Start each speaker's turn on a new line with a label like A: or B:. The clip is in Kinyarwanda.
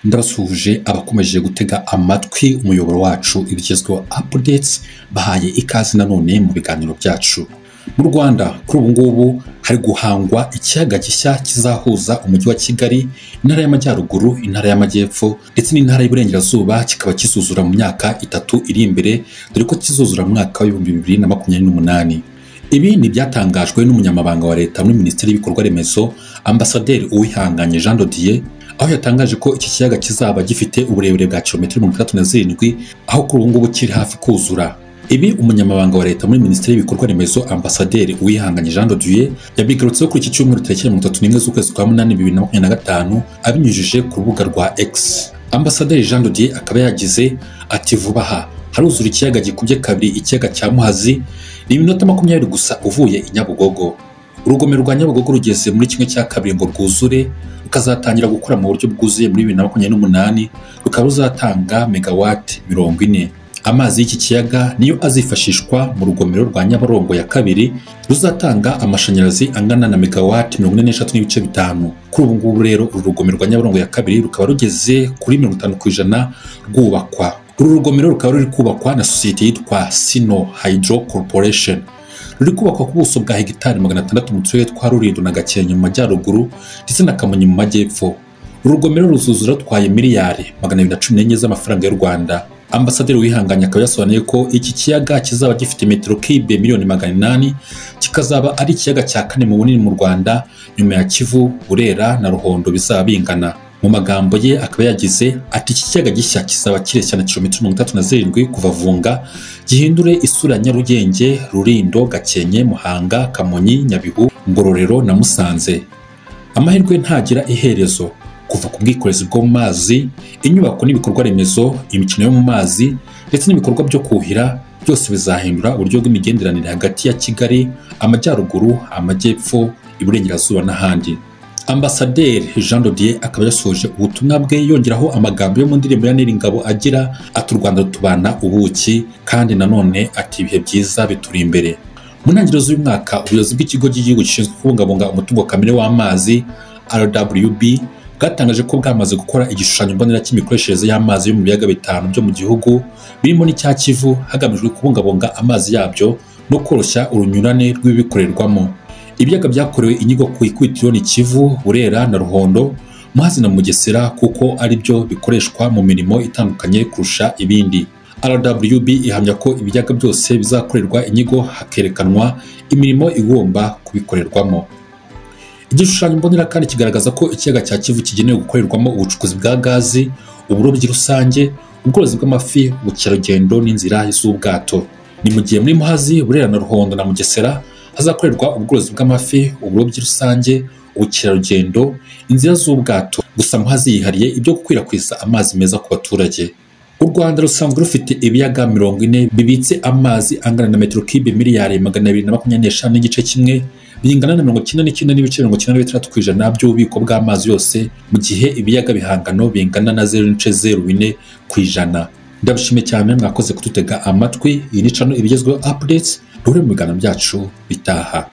A: ndabasuhuje abakomeje gutega amatwi umuyoboro wacu ibigezweho updates bahaye ikaze nanone mu biganiro byacu. Mu Rwanda kuri ubu ngubu hari guhangwa ikiyaga gishya kizahuza umujyi wa Kigali, intara y'Amajyaruguru, intara y'Amajyepfo ndetse n'intara y'Iburengerazuba, kikaba kizuzura mu myaka 3 iri imbere, dore ko kizuzura mu mwaka wa 2028. Ibi ni byatangajwe n'umunyamabanga wa leta muri Minisiteri y'Ibikorwa Remezo, Ambasaderi Uwihanganye Jean de Dieu, aho yatangaje ko iki kiyaga kizaba gifite uburebure bwa kilometero 37, aho kuri ubu ngubu kiri hafi kuzura. Ibi umunyamabanga wa leta muri Minisiteri y'Ibikorwa Remezo, Ambasaderi Uwihanganye Jean de Dieu, yabigarutseho kuri iki cyumweru tariki 31 z'ukwezi kwa 8 2025 abinyujije ku rubuga rwa X. Ambasaderi Jean de Dieu akaba yagize ati vuba aha haruzura ikiyaga gikubye kabiri ikiyaga cya Muhazi, ni iminota 20 gusa uvuye i Nyabugogo. Urugomero rwa Nyabugogo rugeze muri kimwe cya kabiri ngo rwuzure, rukazatangira gukora mu buryo bwuzuye muri 2028, rukaba ruzatanga megawati 40. Amazi y'iki kiyaga niyo azifashishwa mu rugomero rwa Nyabarongo ya kabiri, ruzatanga amashanyarazi angana na megawati 43.5. Kuri ubu ngubu rero uru rugomero rwa Nyabarongo ya kabiri rukaba rugeze kuri 50% rwubakwa. Uru rugomero rukaba ruri kubakwa na sosiyete yitwa Sino Hydro Corporation, ruri kubakwa ku buso bwa hegitari 600 mu turere twa Rulindo na Gakenke mu Majyaruguru ndetse na Kamonyi mu Majyepfo. Uru rugomero ruzuzura rutwaye miliyari 214 z'amafaranga y'u Rwanda. Ambasaderi Uwihanganye akaba yasobanuye ko iki kiyaga kizaba gifite metero kibe miliyoni 800, kikazaba ari ikiyaga cya kane mu bunini mu Rwanda nyuma ya Kivu, Burera na Ruhondo bizaba bingana. Mu magambo ye akaba yagize ati iki kiyaga gishya kizaba kireshya na kilometero 37 kuva Vunga, gihindure isura ya Nyarugenge, Rulindo, Gakenke, Muhanga, Kamonyi, Nyabihu, Ngororero na Musanze. Amahirwe ntagira iherezo, kuva ku bwikorezi bwo mu mazi, inyubako n'ibikorwa remezo, imikino yo mu mazi ndetse n'ibikorwa byo kuhira, byose bizahindura uburyo bw'imigenderanire hagati ya Kigali, Amajyaruguru, Amajyepfo, Iburengerazuba n'ahandi. Ambasaderi Jean de Dieu akaba yasoje ubutumwa bwe yongeraho amagambo yo mu ndirimbo ya Niringabo agira ati u Rwanda rutubana ubuki, kandi nanone ati ibihe byiza bituri imbere. Mu ntangiriro z'uyu mwaka ubuyobozi bw'ikigo cy'igihugu gishinzwe kubungabunga umutungo kamere w'amazi RWB bwatangaje ko bwamaze gukora igishushanyo mbonera cy'imikoreshereze y'amazi yo mu biyaga 5 byo mu gihugu, birimo n'icya Kivu, hagamijwe kubungabunga amazi yabyo no koroshya urunyurane rw'ibikorerwamo. Ibiyaga byakorewe inyigo ku ikubitiro ni Kivu, Burera na Ruhondo, Muhazi na Mugesera, kuko ari byo bikoreshwa mu mirimo itandukanye kurusha ibindi. RWB ihamya ko ibiyaga byose bizakorerwa inyigo hakerekanwa imirimo igomba kubikorerwamo. Igishushanyo mbonera kandi kigaragaza ko ikiyaga cya Kivu kigenewe gukorerwamo ubucukuzi bwa gazi, uburobyi rusange, ubworozi bw'amafi, ubukerarugendo n'inzira z'ubwato. Ni mu gihe muri Muhazi, Burera na Ruhondo na Mugesera hazakorerwa ubworozi bw'amafi, uburobyi rusange, ubukerarugendo, inzira z'ubwato. Gusa Muhazi yihariye ibyo gukwirakwiza amazi meza ku baturage. U Rwanda rusanzwe rufite ibiyaga 40 bibitse amazi angana na metero kibe miliyari 225 n'igice kimwe, bingana na 99.96% by'ububiko bw'amazi yose, mu gihe ibiyaga bihangano bingana na 0.04%. Ndabishimiye cyane mwakoze kututega amatwi. Iyi ni channel ibigezweho updates, dore mu biganiro byacu bitaha.